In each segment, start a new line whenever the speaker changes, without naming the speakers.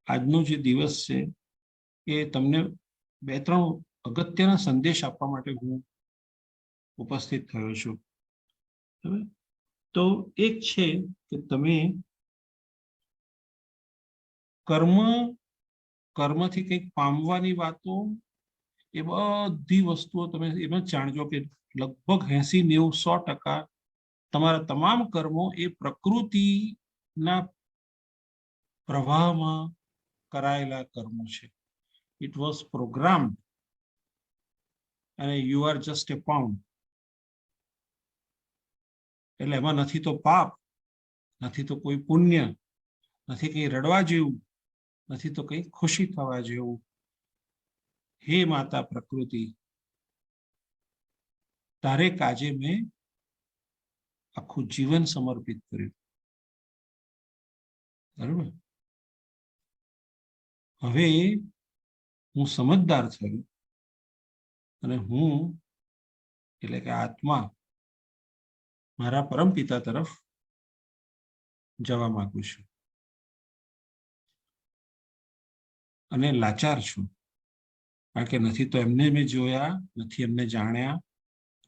આજનો જે દિવસ છે એ તમને બે ત્રણ અગત્યના સંદેશ આપવા માટે હું ઉપસ્થિત થયો છું. તો એક છે કે તમે કર્મથી કંઈક પામવાની વાતો, એ બધી વસ્તુઓ તમે એમાં જાણજો કે લગભગ 80-90-100% તમારા તમામ કર્મો એ પ્રકૃતિના પ્રવાહમાં કરાયેલા કર્મો છે. ઇટ વોઝ પ્રોગ્રામ્ડ અને you are just A pound. એટલે એમાં નથી તો પાપ, નથી તો કોઈ પુણ્ય, નથી કંઈ રડવા જેવું, નથી તો કંઈ ખુશી થવા જેવું. હે માતા પ્રકૃતિ, તારે કાજે મેં આખું જીવન સમર્પિત કર્યું. બરાબર? હવે હું સમજદાર થયો અને હું એટલે કે આત્મા મારા પરમપિતા તરફ જવા માંગુ છું અને લાચાર છું, કારણ કે નથી તો એમને મેં જોયા, નથી એમને જાણ્યા,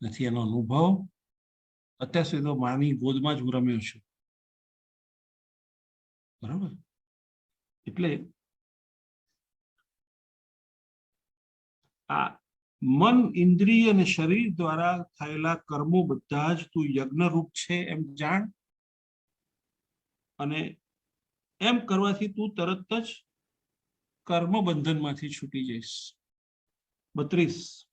નથી એનો અનુભવ. અત્યાર સુધી તો માની ગોદમાં જ હું રમ્યો છું. બરાબર? એટલે આ મન, ઇન્દ્રિય અને શરીર દ્વારા થયેલા કર્મો બધા જ તું યજ્ઞરૂપ છે એમ જાણ, અને એમ કરવાથી તું તરત જ કર્મ બંધનમાંથી છૂટી જઈશ. 32.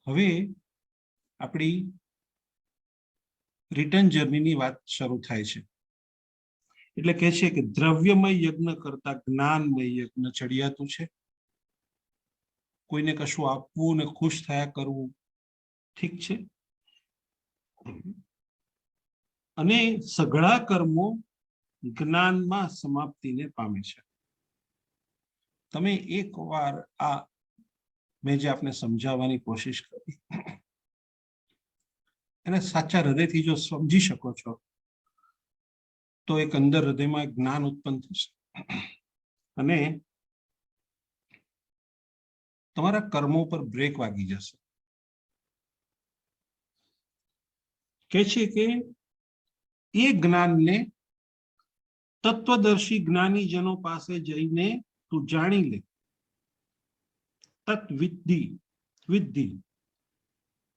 હવે આપણી રિટર્ન જર્નીની વાત શરૂ થાય છે. એટલે કહે છે કે દ્રવ્યમય યજ્ઞ કરતા જ્ઞાનમય યજ્ઞ ચડિયાતું છે. કોઈને કશું આપવું ને ખુશ થયા કરવું ઠીક છે, અને સઘળા કર્મો જ્ઞાનમાં સમાપ્તિને પામે છે. તમે એકવાર આ મેં જે આપને સમજાવવાની કોશિશ કરી એને સાચા હૃદયથી જો સમજી શકો છો તો એક અંદર હૃદયમાં જ્ઞાન ઉત્પન્ન થશે અને તમારા કર્મો પર બ્રેક વાગી જશે. કે છે કે એ જ્ઞાનને તત્વદર્શી જ્ઞાનીજનો પાસે જઈને તું જાણી લે. તત્વિદ્ધિ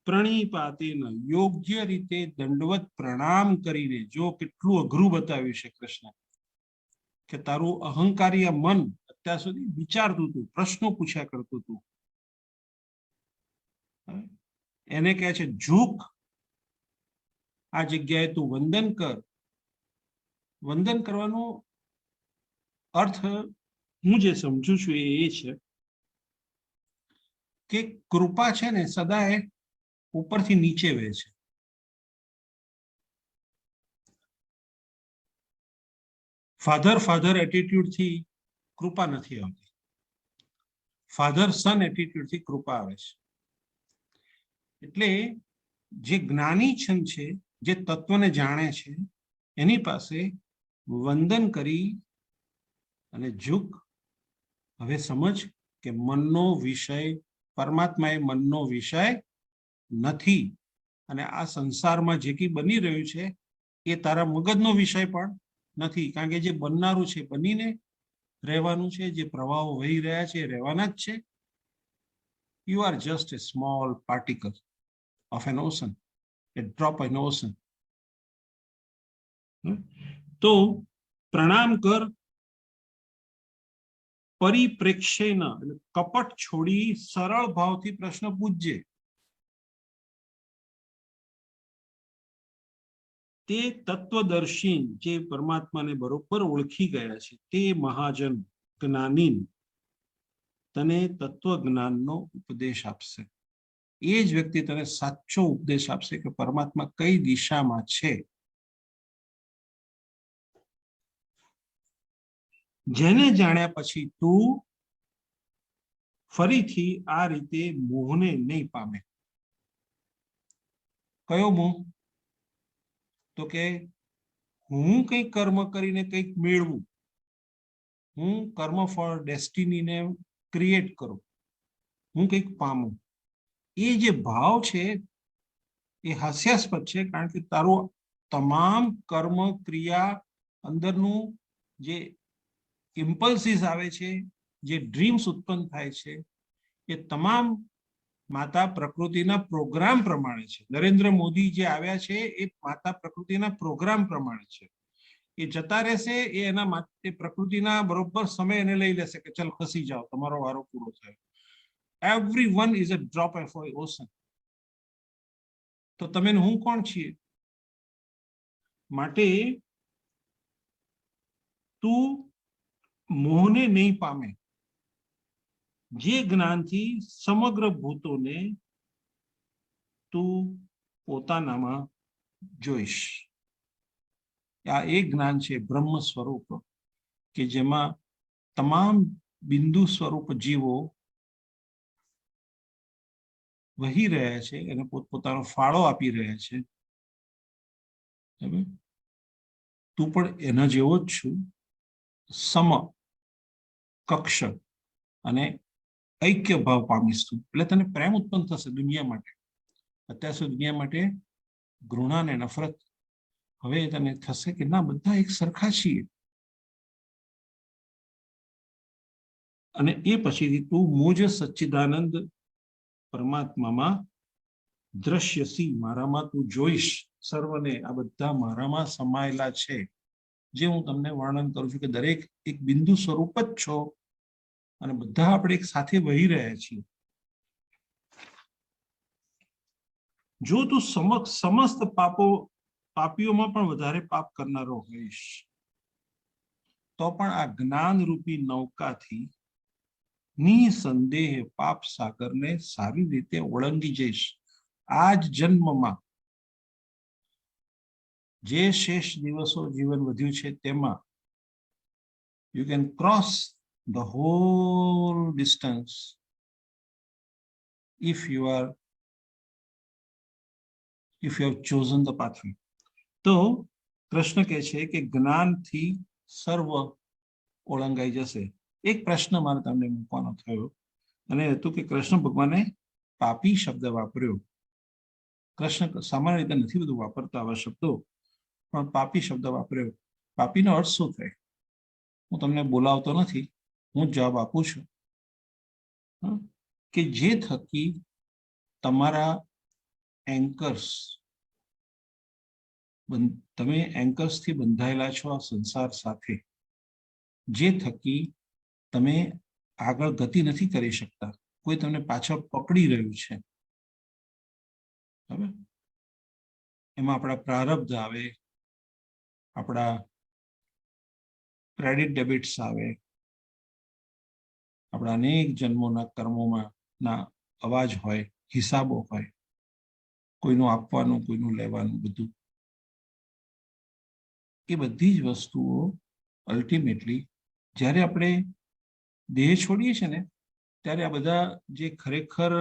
પ્રણિપાતેન, યોગ્ય રીતે દંડવત પ્રણામ કરીને. જો કેટલું અઘરું બતાવ્યું છે કૃષ્ણ, કે તારું અહંકારી મન અત્યાર સુધી વિચારતું હતું, પ્રશ્નો પૂછ્યા કરતું હતું, એને કહે છે ઝૂક, આ જગ્યાએ તું વંદન કર. વંદન કરવાનો અર્થ હું જે સમજુ છું એ છે કે કૃપા છે ને સદાય ઉપરથી નીચે વહે છે. ફાધર એટીટ્યુડથી કૃપા નથી આવતી, ફાધર સન એટીટ્યુડથી કૃપા આવે છે. એટલે જે જ્ઞાની છન છે, જે તત્વને જાણે છે, એની પાસે વંદન કરી અને ઝુક. હવે સમજ કે મનનો વિષય, પરમાત્મા એ મનનો વિષય નથી, અને આ સંસારમાં જે કંઈ બની રહ્યું છે એ તારા મગજનો વિષય પણ નથી, કારણ કે જે બનનારું છે બનીને રહેવાનું છે, જે પ્રવાહો વહી રહ્યા છે એ રહેવાના જ છે. You are just A small particle of an ocean, a drop in ocean. તો પ્રણામ કર, પરિપ્રેક્ષ્યન, કપટ છોડી સરળ ભાવથી પ્રશ્ન પૂછજે. તે તત્વદર્શી, જે પરમાત્માને બરોબર ઓળખી ગયા છે, તે મહાજન જ્ઞાની તને તત્વજ્ઞાનનો ઉપદેશ આપશે. એ જ વ્યક્તિ તને સાચો ઉપદેશ આપશે કે પરમાત્મા કઈ દિશામાં છે. જેને જાણ્યા પછી તું ફરીથી આ રીતે મોહને નહીં પામે. કયો મોહ? તો કે હું કંઈક કર્મ કરીને કંઈક મેળવું, હું કર્મ ફળ ડેસ્ટિનીને ક્રિએટ કરું, હું કંઈક પામું, એ જે ભાવ છે એ હાસ્યાસ્પદ છે, કારણ કે તારું તમામ કર્મ ક્રિયા અંદરનું જે ઇમ્પલ્સીસ આવે છે, જે ડ્રીમ્સ ઉત્પન્ન થાય છે, એ તમામ માતા પ્રકૃતિના પ્રોગ્રામ પ્રમાણે છે. નરેન્દ્ર મોદી જે આવ્યા છે એ માતા પ્રકૃતિના પ્રોગ્રામ પ્રમાણે છે. એ જતા રહેશે, એ એના માટે પ્રકૃતિના બરોબર સમય એને લઈ લેશે કે ચલ ખસી જાઓ, તમારો વારો પૂરો થયો. Everyone is a drop of ocean. તો તમે હું કોણ છીએ? માટે તું મોહને નહીં પામે, જે જ્ઞાનથી સમગ્ર ભૂતોને તું પોતાનામાં જોઈશ. આ એક જ્ઞાન છે બ્રહ્મ સ્વરૂપ, કે જેમાં તમામ બિંદુ સ્વરૂપ જીવો વહી રહ્યા છે, એને પોતપોતાનો ફાળો આપી રહ્યા છે. તું પણ એના જેવો જ છું, સમ કક્ષ અને ઐક્ય ભાવ પામીશ તું, એટલે તને પ્રેમ ઉત્પન્ન થશે દુનિયા માટે. અત્યાર સુધી દુનિયા માટે ઘૃણા ને નફરત, હવે તને થશે કે ના, બધા એક સરખા છીએ. અને એ પછીથી તું મુજ સચ્ચિદાનંદ પરમાત્મામાં દ્રશ્યસી, મારામાં તું જોઈશ સર્વને. આ બધા મારામાં સમાયેલા છે, જે હું તમને વર્ણન કરું છું કે દરેક એક બિંદુ સ્વરૂપ જ છો, અને બધા આપણે એક સાથે વહી રહ્યા છીએ. જો તું સમસ્ત પાપીઓમાં પણ વધારે પાપ કરનારો હોઈશ, તો પણ આ જ્ઞાન રૂપી નૌકાથી નિસંદેહ પાપ સાગરને સારી રીતે ઓળંગી જઈશ. આ જ જન્મમાં જે શેષ દિવસો જીવન વધ્યું છે તેમાં you can cross the whole distance if you have chosen the pathway. તો કૃષ્ણ કહે છે કે જ્ઞાનથી સર્વ ઓળંગાઈ જશે. એક પ્રશ્ન મારે તમને મૂકવાનો થયો, અને હતું કે કૃષ્ણ ભગવાને પાપી શબ્દ વાપર્યો. કૃષ્ણ સામાન્ય રીતે નથી બધું વાપરતા આવા શબ્દો, પણ પાપી શબ્દ વાપર્યો. પાપીનો અર્થ શું થાય? હું તમને બોલાવતો નથી, હું જવાબ આપું છું કે જે થકી તમારા એન્કર્સ, તમે એન્કર્સથી બંધાયેલા છો આ સંસાર સાથે, જે થકી તમે આગળ ગતિ નથી કરી શકતા, કોઈ તમને પાછળ પકડી રહ્યું છે. બરાબર? એમાં આપણા પ્રારબ્ધ આવે, આપણા ક્રેડિટ ડેબિટ્સ આવે, આપણા અનેક જન્મોના કર્મોમાં ના અવાજ હોય, હિસાબો હોય, કોઈનું આપવાનું, કોઈનું લેવાનું, બધું. એ બધી જ વસ્તુઓ અલ્ટિમેટલી જ્યારે આપણે દેહ છોડીએ છીએ ને, ત્યારે આ બધા જે ખરેખર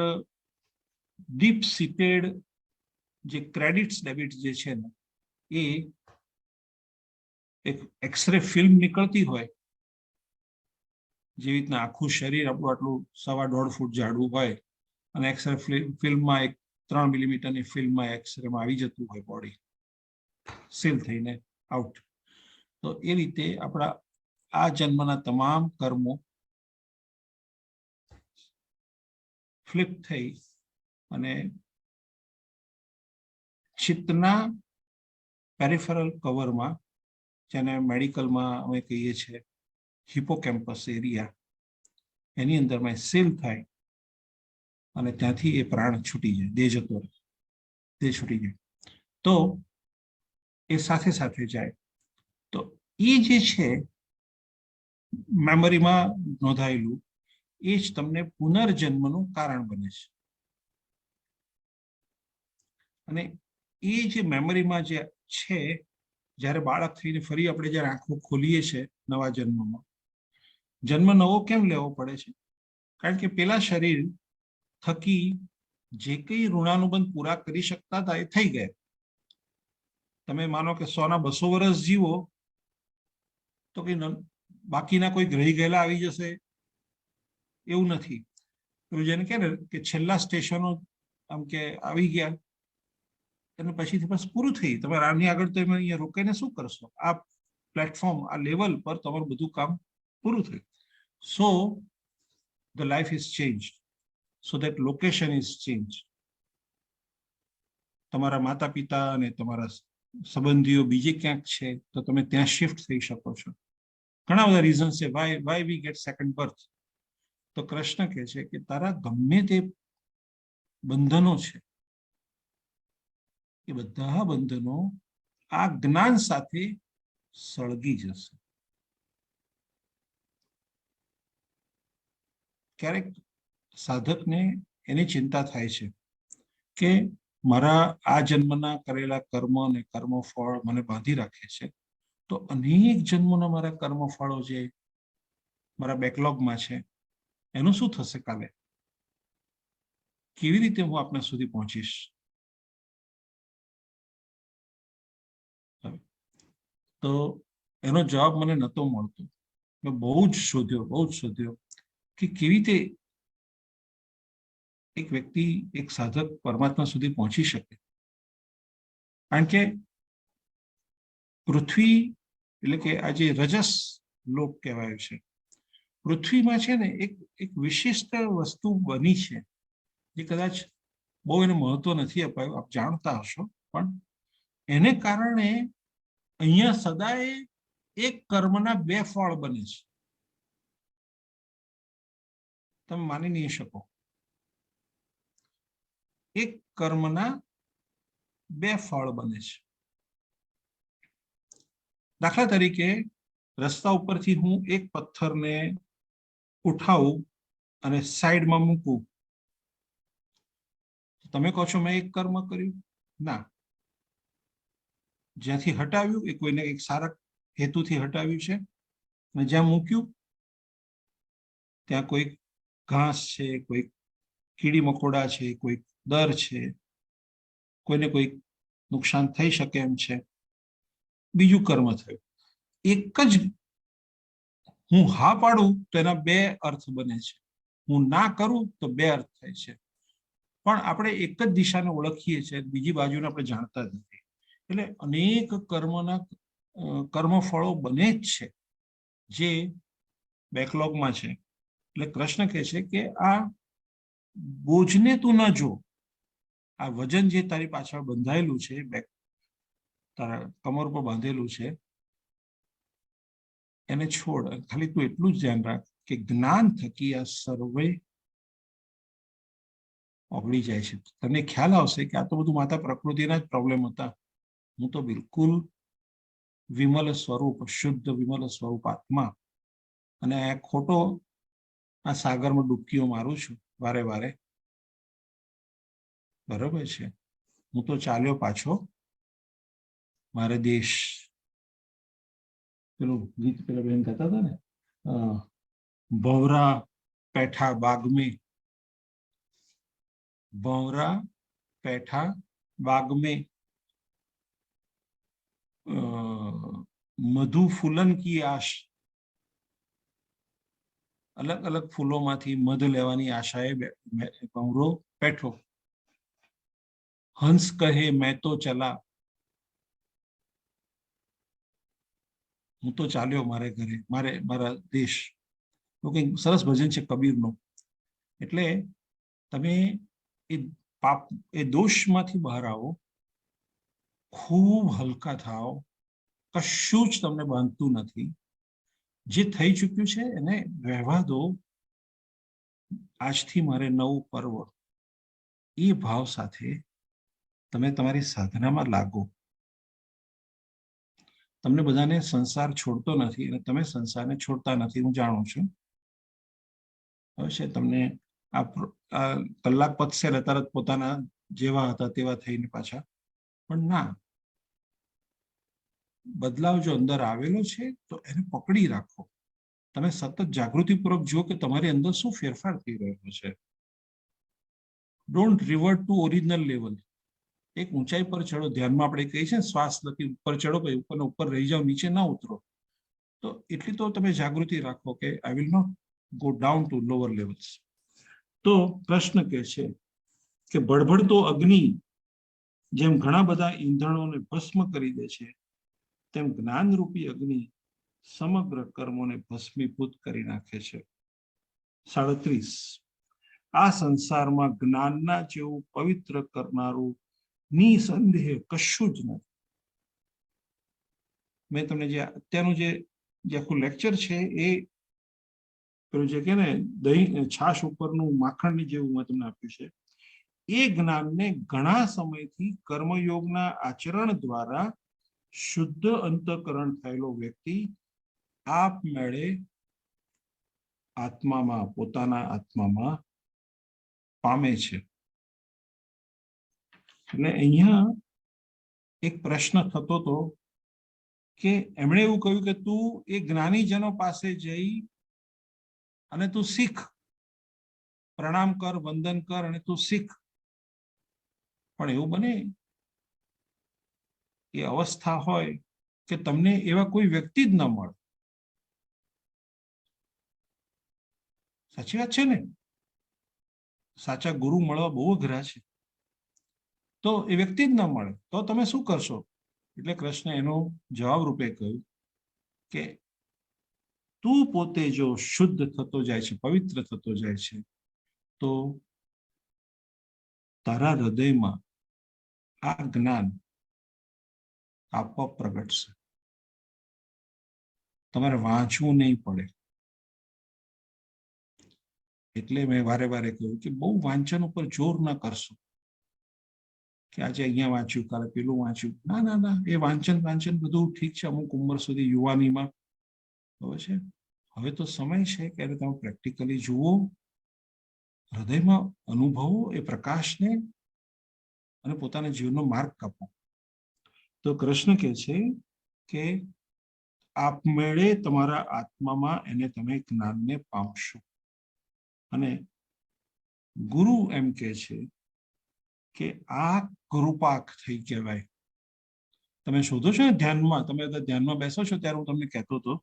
ડીપ સીટેડ જે ક્રેડિટ્સ ડેબિટ્સ જે છે ને, એ એક એક્સરે ફિલ્મ નીકળતી હોય, જેવી રીતના આખું શરીર આપણું આટલું 1.5 ફૂટ જાડું હોય, અને એક્સરે ફિલ્મમાં એક 3 મિલીમીટરની ફિલ્મમાં એક્સરેમાં આવી જતું હોય બોડી, સીલ થઈને આઉટ. તો એ રીતે આપણા આ જન્મના તમામ કર્મો ફ્લિપ થઈ અને ચિત્તના પેરિફેરલ કવરમાં, જેને મેડિકલમાં અમે કહીએ છીએ હિપોકેમ્પસ એરિયા, એની અંદરમાં સીલ થાય અને ત્યાંથી એ પ્રાણ છૂટી જાય, દેહ જતો રહે, દેહ છૂટી જાય. તો એ સાથે સાથે જાય. તો એ જે છે મેમરીમાં નોંધાયેલું, એ જ તમને પુનર્જન્મનું કારણ બને છે. અને એ જે મેમરીમાં જે છે, જ્યારે બાળક થઈને ફરી આપણે જ્યારે આંખો ખોલીએ છીએ નવા જન્મમાં, જન્મ નવો કેમ લેવો પડે છે? કારણ કે પેલા શરીર થકી જે કંઈ ઋણાનુબંધ પૂરા કરી શકતા હતા એ થઈ ગયા. તમે માનો કે 100 ના 200 વર્ષ જીવો તો કઈ બાકીના કોઈ રહી ગયેલા આવી જશે એવું નથી. પેલું જેને કહે ને કે છેલ્લા સ્ટેશનો આમ કે આવી ગયા અને પછીથી બસ પૂરું થઈ. તમે આની આગળ તમે અહીંયા રોકાઈને શું કરશો? આ પ્લેટફોર્મ, આ લેવલ પર તમારું બધું કામ પૂરું થયું. So the life is change, so that location is change. તમારા માતા પિતા અને તમારા સંબંધીઓ બીજે ક્યાંક છે તો તમે ત્યાં શિફ્ટ થઈ શકો છો. ઘણા બધા રીઝન છે why we get second birth. તો કૃષ્ણ કહે છે કે તારા ગમે તે બંધનો છે એ બધા બંધનો આ જ્ઞાન સાથે સળગી જશે. ક્યારેક સાધકને એની ચિંતા થાય છે કે મારા આ જન્મના કરેલા કર્મ અને કર્મફળ મને બાંધી રાખે છે, તો અનેક જન્મોના મારા કર્મફળો જે મારા બેકલોગમાં છે એનું શું થશે કાલે? કેવી રીતે હું આપના સુધી પહોંચીશ? તો એનો જવાબ મને નહોતો મળતો. મેં બહુ જ શોધ્યો કે કેવી રીતે એક વ્યક્તિ, એક સાધક પરમાત્મા સુધી પહોંચી શકે. કારણ કે પૃથ્વી એટલે કે આ જે રજસ લોક કહેવાય છે, પૃથ્વીમાં છે ને એક વિશિષ્ટ વસ્તુ બની છે જે કદાચ બહુ એને મહત્વ નથી અપાયું, આપ જાણતા હશો, પણ એને કારણે અહીંયા સદાય એક કર્મના 2 ફળ બને છે. તમે માની નહીં શકો. એક કર્મના 2 ફળ બને છે. દાખલા તરીકે રસ્તા ઉપરથી હું એક પથ્થરને ઉઠાવું અને સાઈડમાં મૂકું, તમે કહો છો મેં એક કર્મ કર્યું? ના. જ્યાંથી હટાવ્યું એ કોઈને એક સારા હેતુથી હટાવ્યું છે, અને જ્યાં મૂક્યું ત્યાં કોઈ ઘાસ છે, કોઈ કીડી મકોડા છે, કોઈ દર છે, કોઈને કોઈ નુકસાન થઈ શકે એમ છે, બીજું કર્મ થયું. એક જ હું હા પાડું તો એના 2 અર્થ બને છે, હું ના કરું તો 2 અર્થ થાય છે. પણ આપણે એક જ દિશાને ઓળખીએ છીએ, બીજી બાજુને આપણે જાણતા જ નથી. એટલે અનેક કર્મફળો બને જ છે જે બેકલોગમાં છે. એટલે કૃષ્ણ કહે છે કે આ બોજને તું ન જો, આ વજન જે તારી પાછળ બંધાયેલું છે, તારા કમર પર બાંધેલું છે, એને છોડ. ખાલી તું એટલું જ ધ્યાન રાખ કે જ્ઞાન થકી આ સર્વે ઓગળી જાય છે. તમને ખ્યાલ આવશે કે આ તો બધું માતા પ્રકૃતિના જ પ્રોબ્લેમ હતા. હું તો બિલકુલ વિમલ સ્વરૂપ, શુદ્ધ વિમલ સ્વરૂપ આત્મા, અને ખોટો આ સાગરમાં ડૂબકીઓ મારું છું વારે વારે. બરોબર છે. હું તો ચાલ્યો પાછો મારે દેશ. પેલું ગીત પેલા બેન કહેતા હતા ને, ભવરા પેઠા બાગ में, भंवरा पैठा बाग में, मधु फूलन की आश, अलग अलग फूलोમાંથી મધ લેવાની આશાએ ભંવરો પેઠો. હંસ કહે મેં તો ચલા, હું તો ચાલ્યો મારે ઘરે, મારા દેશ. તો કંઈક સરસ ભજન છે કબીરનું. એટલે તમે એ દોષમાંથી બહાર આવો, ખૂબ હલકા થાઓ, કશું જ તમને બાંધતું નથી. જે થઈ ચૂક્યું છે એને રહેવા દો, આજથી મારે નવું પર્વ. એ ભાવ સાથે તમે તમારી સાધનામાં લાગો. તમને બધાને સંસાર છોડતો નથી અને તમે સંસારને છોડતા નથી, હું જાણું છું. અવશ્ય તમને આ કલાક પતશે એટલે તરત પોતાના જેવા હતા તેવા થઈને પાછા. પણ ના, બદલાવ જો અંદર આવેલો છે તો એને પકડી રાખો. તમે સતત જાગૃતિપૂર્વક જુઓ કે તમારી અંદર શું ફેરફાર થઈ રહ્યો છે. Don't revert two original level. એક ઊંચાઈ પર ચડો, ધ્યાનમાં આપણે કહીએ છીએ શ્વાસ લખી ઉપર ચડો, પછી ઉપરને ઉપર રહી જાઓ, નીચે ના ઉતરો. તો એટલી તો તમે જાગૃતિ રાખો કે I will not go down to lower levels. તો પ્રશ્ન કે છે કે બળબડતો અગ્નિ જેમ ઘણા બધા ઈંધણોને ભસ્મ કરી દે છે, તેમ જ્ઞાનરૂપી અગ્નિ સમગ્ર કર્મોને ભસ્મીભૂત કરી નાખે છે. 37. આ સંસારમાં જ્ઞાનના જેવું પવિત્ર કરનારું નિસંદેહ કશું જ નથી. મેં તમને જે અત્યારનું જે આખું લેક્ચર છે એ પેલું જે કે ને દહીં છાશ ઉપરનું માખણની જેવું મેં તમને આપ્યું છે. એ જ્ઞાનને ઘણા સમયથી કર્મયોગના આચરણ દ્વારા શુદ્ધ અંતઃકરણ થયેલો વ્યક્તિ આપમેળે આત્મામાં, પોતાના આત્મામાં પામે છે. એટલે અહીંયા એક પ્રશ્ન થતો હતો કે એમણે એવું કહ્યું કે તું એ જ્ઞાનીજનો પાસે જઈ અને તું શીખ, પ્રણામ કર, વંદન કર અને તું શીખ. પણ એવું બને એ અવસ્થા હોય કે તમને એવા કોઈ વ્યક્તિ જ ન મળે. સાચી વાત છે ને? સાચા ગુરુ મળવા બહુ અઘરા છે. તો એ વ્યક્તિ જ ન મળે તો તમે શું કરશો? એટલે કૃષ્ણ એનો જવાબ રૂપે કહ્યું કે તું પોતે જો શુદ્ધ થતો જાય છે, પવિત્ર થતો જાય છે, તો તારા હૃદયમાં આ જ્ઞાન આપોઆપ પ્રગટશે. તમારે વાંચવું નહીં પડે. એટલે મેં વારે વારે કહ્યું કે બહુ વાંચન ઉપર જોર ના કરશો કે આજે અહીંયા વાંચ્યું, કાલે પેલું વાંચ્યું. ના ના ના, એ વાંચન બધું ઠીક છે અમુક ઉંમર સુધી, યુવાનીમાં. હવે છે, હવે તો સમય છે કે તમે પ્રેક્ટિકલી જુઓ, હૃદયમાં અનુભવો એ પ્રકાશને અને પોતાના જીવનનો માર્ગ કાપો. તો કૃષ્ણ કહે છે કે આપમેળે તમારા આત્મામાં એને તમે જ્ઞાનને પામશો. અને ગુરુ એમ કહે છે કે આ કૃપા થઈ કહેવાય. તમે શોધો છો ને ધ્યાનમાં, તમે ધ્યાનમાં બેસો છો ત્યારે હું તમને કહેતો હતો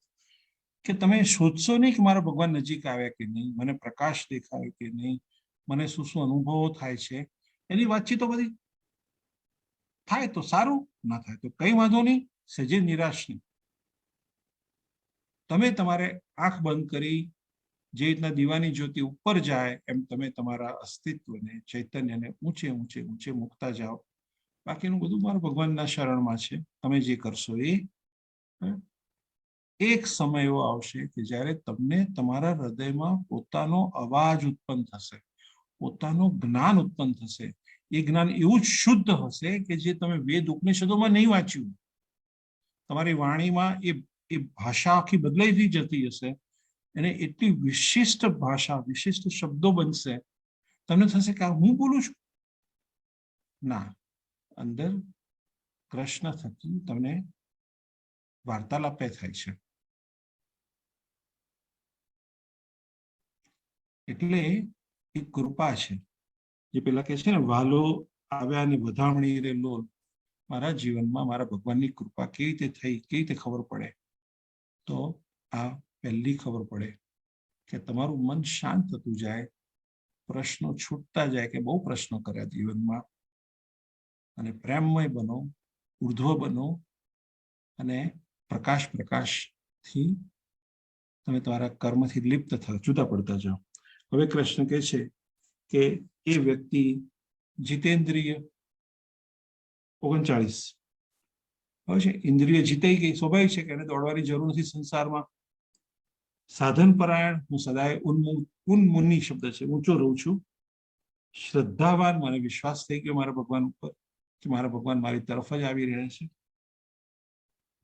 કે તમે શોધશો નહીં કે મારા ભગવાન નજીક આવ્યા કે નહીં, મને પ્રકાશ દેખાય કે નહીં, મને શું શું અનુભવો થાય છે. એની વાતચીતો બધી થાય તો સારું, ના થાય તો કઈ વાંધો નહીં, સજે નિરાશ નહીં. તમે તમારે આંખ બંધ કરી જે રીતના દીવાની જ્યોતિ ઉપર જાય એમ તમે તમારા અસ્તિત્વને, ચૈતન્યને ઊંચે ઊંચે ઊંચે મૂકતા જાઓ. બાકીનું બધું મારા ભગવાનના શરણમાં છે. તમે જે કરશો એ એક સમય એવો આવશે કે જ્યારે તમને તમારા હૃદયમાં પોતાનો અવાજ ઉત્પન્ન થશે, પોતાનું જ્ઞાન ઉત્પન્ન થશે. એ જ્ઞાન એવું જ શુદ્ધ હશે કે જે તમે વેદ ઉપનિષદોમાં નહીં વાંચ્યું. તમારી વાણીમાં એ ભાષા આખી બદલાઈ જતી હશે. એને એટલી વિશિષ્ટ ભાષા, વિશિષ્ટ શબ્દો બનશે, તમને થશે કે હું બોલું છું. ના, અંદર કૃષ્ણ થકી તમને વાર્તાલાપે થાય છે. એટલે એ કૃપા છે. જે પેલા કે છે ને, વાલો આવ્યા ને વધામણી રે લોલ. મારા જીવનમાં મારા ભગવાનની કૃપા કેવી રીતે થઈ, કેવી રીતે ખબર પડે? તો આ પહેલી ખબર પડે કે તમારું મન શાંત થતું જાય, પ્રશ્નો છૂટતા જાય કે બહુ પ્રશ્નો કર્યા જીવનમાં, અને પ્રેમમય બનો, ઉર્ધ્વ બનો, અને પ્રકાશથી તમે તમારા કર્મથી લિપ્ત થાવ, જુદા પડતા જાઓ. હવે કૃષ્ણ કહે છે કે એ વ્યક્તિ જીતેન્દ્રિય 39 હવે છે, ઇન્દ્રિય જીતાઈ ગઈ, સ્વાભાવિક છે કે એને દોડવાની જરૂર નથી સંસારમાં. સાધન પરાયણ, હું સદાય ઉન્મુનિ શબ્દ છે, ઊંચો રહું છું. શ્રદ્ધાવાન, મને વિશ્વાસ થઈ ગયો મારા ભગવાન ઉપર કે મારા ભગવાન મારી તરફ જ આવી રહ્યા છે.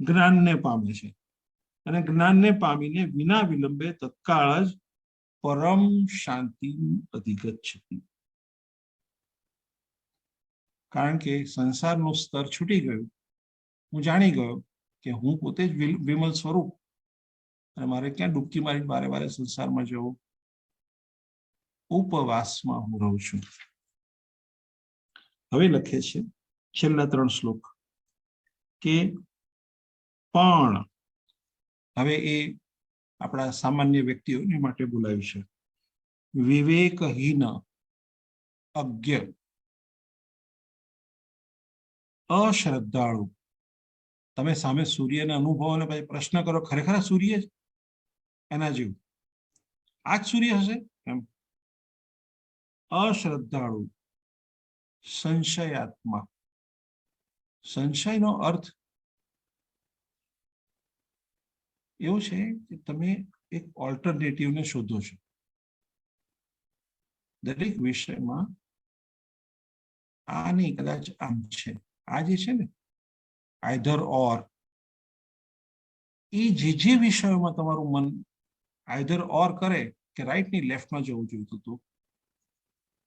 જ્ઞાનને પામે છે, અને જ્ઞાનને પામીને વિના વિલંબે તત્કાળ જ પરમ શાંતિ અધિગચ્છતિ. કારણ કે સંસારનું સ્તર છૂટી ગયું. હું જાણી ગયો કે હું પોતે જ વિમલ સ્વરૂપ, અને મારે ક્યાં ડૂબકી મારી વારે વારે સંસારમાં જવું. ઉપવાસમાં હું રહું છું. હવે લખે છે છેલ્લા 3 શ્લોક કે પણ, હવે એ આપણા સામાન્ય વ્યક્તિઓની માટે બોલાવ્યું છે. વિવેકહીન, અજ્ઞ, અશ્રદ્ધાળુ. તમે સામે સૂર્યને અનુભવો અને પછી પ્રશ્ન કરો, ખરેખર સૂર્ય જ? એના જેવું આ જ સૂર્ય હશે એમ. અશ્રદ્ધાળુ, સંશયાત્મા. સંશયનો અર્થ એવો છે કે તમે એક ઓલ્ટરનેટિવને શોધો છો. દરેક વિષયમાં આ નહીં, કદાચ આમ છે. આ જે છે ને આઈધર ઓર, એ જે વિષયોમાં તમારું મન આઈધર ઓર કરે કે રાઈટ ની લેફ્ટમાં જવું જોઈતું હતું,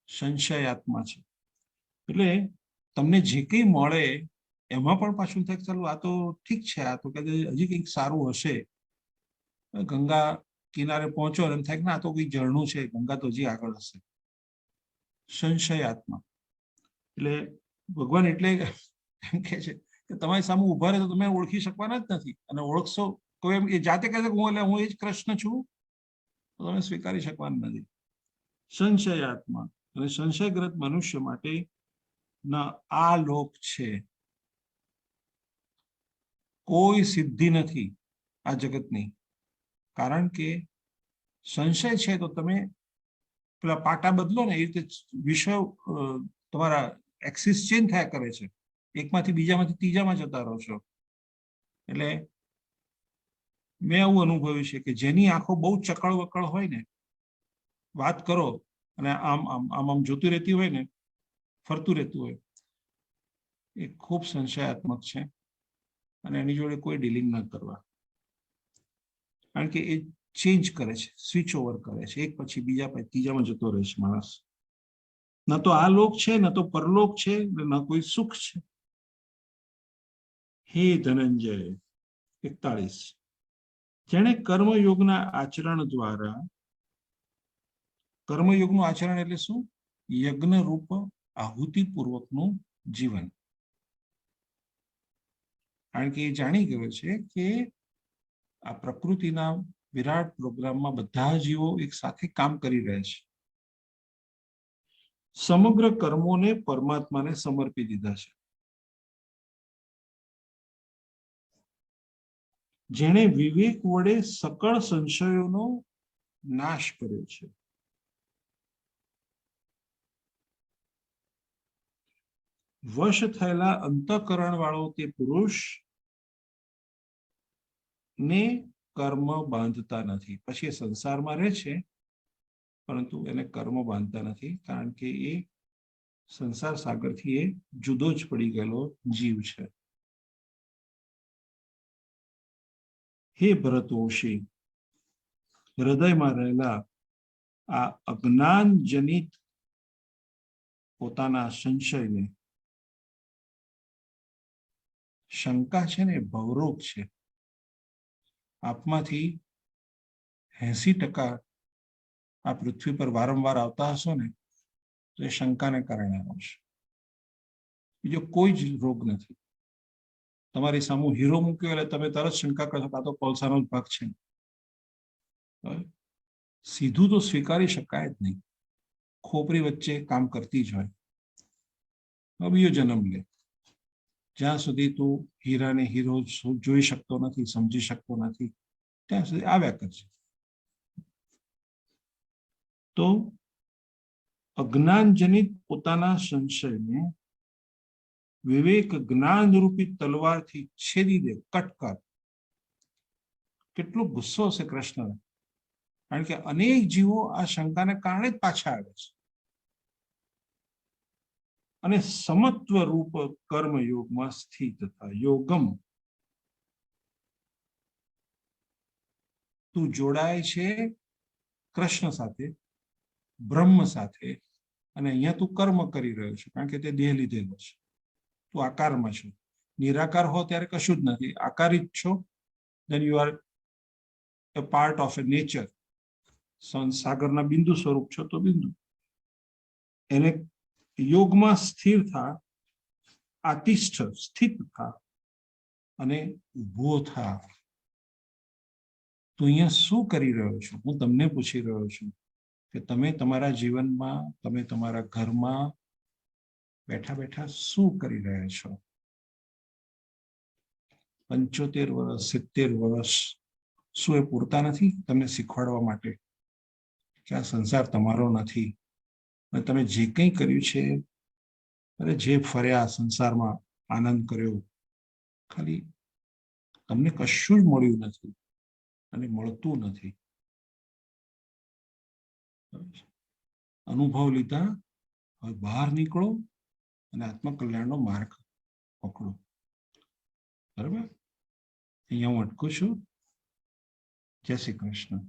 સંશયાત્મા છે. એટલે તમને જે કંઈ મળે એમાં પણ પાછું થાય, ચાલો આ તો ઠીક છે, આ તો કદાચ હજી કંઈક સારું હશે. ગંગા કિનારે પહોંચો એમ થાય કે ના, તો કોઈ ઝરણું છે, ગંગા તો હજી આગળ હશે. સંશયાત્મા. એટલે ભગવાન એટલે એમ કે છે કે તમારી સામે ઉભા રહે તો તમે ઓળખી શકવાના જ નથી, અને ઓળખશો કોઈ એમ એ જાતે કહે છે કે હું એ જ કૃષ્ણ છું, તો તમે સ્વીકારી શકવાના નથી. સંશયાત્મા. અને સંશયગ્રસ્ત મનુષ્ય માટે ના આ લોક છે. કોઈ સિદ્ધિ નથી આ જગતની, કારણ કે સંશય છે તો તમે પેલા પાટા બદલો ને એ રીતે વિષય તમારા એક્સિસ ચેન્જ થયા કરે છે, એકમાંથી બીજામાંથી ત્રીજામાં જતા રહો છો. એટલે મેં એવું અનુભવ્યું છે કે જેની આંખો બહુ ચકળ વકળ હોય ને, વાત કરો અને આમ આમ આમ આમ જોતી રહેતી હોય ને, ફરતું રહેતું હોય, એ ખૂબ સંશયાત્મક છે. અને એની જોડે કોઈ ડીલિંગ ન કરવા, કારણ કે એ ચેન્જ કરે છે, સ્વિચ ઓવર કરે છે, એક પછી બીજા પછી ત્રીજામાં જતો રહે છે માણસ. ન તો આ લોક છે, ન તો પરલોક છે, ન કોઈ સુખ છે. હે ધનંજય. 41. જેણે કર્મયોગના આચરણ દ્વારા, કર્મયોગનું આચરણ એટલે શું? યજ્ઞ રૂપ આહુતિપૂર્વકનું જીવન. કારણ કે એ જાણી ગયો છે કે આ પ્રકૃતિના વિરાટ પ્રોગ્રામમાં બધા જીવો એક સાથે કામ કરી રહ્યા છે. સમગ્ર કર્મોને પરમાત્માને સમર્પી દીધા છે. જેણે વિવેક વડે સકળ સંશયોનો નાશ કર્યો છે. વશ થયેલા અંતઃકરણ વાળો તે પુરુષ ને કર્મ બાંધતા નથી. પછી એ સંસારમાં રહે છે, પરંતુ એને કર્મ બાંધતા નથી, કારણ કે એ સંસાર સાગરથી એ જુદો જ પડી ગયેલો જીવ છે. હે ભરતવંશી, હૃદયમાં રહેલા આ અજ્ઞાન જનિત પોતાના સંશયને, શંકા છે ને ભવરોગ છે. આપમાંથી 80% આ પૃથ્વી પર વારંવાર આવતા હશો ને, તો એ શંકાને કારણે આવશે. બીજો કોઈ જ રોગ નથી. તમારી સામે હીરો મૂક્યો એટલે તમે તરત શંકા કરશો આ તો કોલસાનો જ ભાગ છે. સીધું તો સ્વીકારી શકાય જ નહીં, ખોપરી વચ્ચે કામ કરતી જ હોય. બીજો જન્મ લે, જ્યાં સુધી તું હીરાને હીરો જોઈ શકતો નથી, સમજી શકતો નથી, ત્યાં સુધી આવ્યા કરશે. તો અજ્ઞાનજનિત પોતાના સંશયને વિવેક જ્ઞાન રૂપી તલવારથી છેદી દે, કટ કર. કેટલો ગુસ્સો હશે કૃષ્ણ, કારણ કે અનેક જીવો આ શંકાને કારણે જ પાછા આવે છે. અને સમત્વ રૂપ કર્મયોગમાં સ્થિત થતા યોગમ, તું જોડાય છે કૃષ્ણ સાથે, બ્રહ્મ સાથે, અને અહીંયા તું કર્મ કરી રહ્યો છે, કારણ કે તે દેહ લીધેલો છે. તું આકારમાં છો. નિરાકાર હો ત્યારે કશું જ નથી, આકારિત છો, then you are a part of a nature. સાગરના બિંદુ સ્વરૂપ છો તો બિંદુ. એને યોગમાં સ્થિર થા, આતિષ્ઠ સ્થિત થા અને ઊભો થા. તો અહીંયા શું કરી રહ્યો છું? હું તમને પૂછી રહ્યો છું કે તમે તમારા જીવનમાં, તમે તમારા ઘરમાં બેઠા બેઠા શું કરી રહ્યા છો? 75 વર્ષ, 70 વર્ષ શું એ પૂરતા નથી તમને શીખવાડવા માટે કે આ સંસાર તમારો નથી? અને તમે જે કંઈ કર્યું છે, અરે જે ફર્યા સંસારમાં, આનંદ કર્યો, ખાલી તમને કશું જ મળ્યું નથી અને મળતું નથી. અનુભવ લીધા, હવે બહાર નીકળો અને આત્મકલ્યાણનો માર્ગ પકડો. બરાબર? અહીંયા હું અટકું છું. જય શ્રી કૃષ્ણ.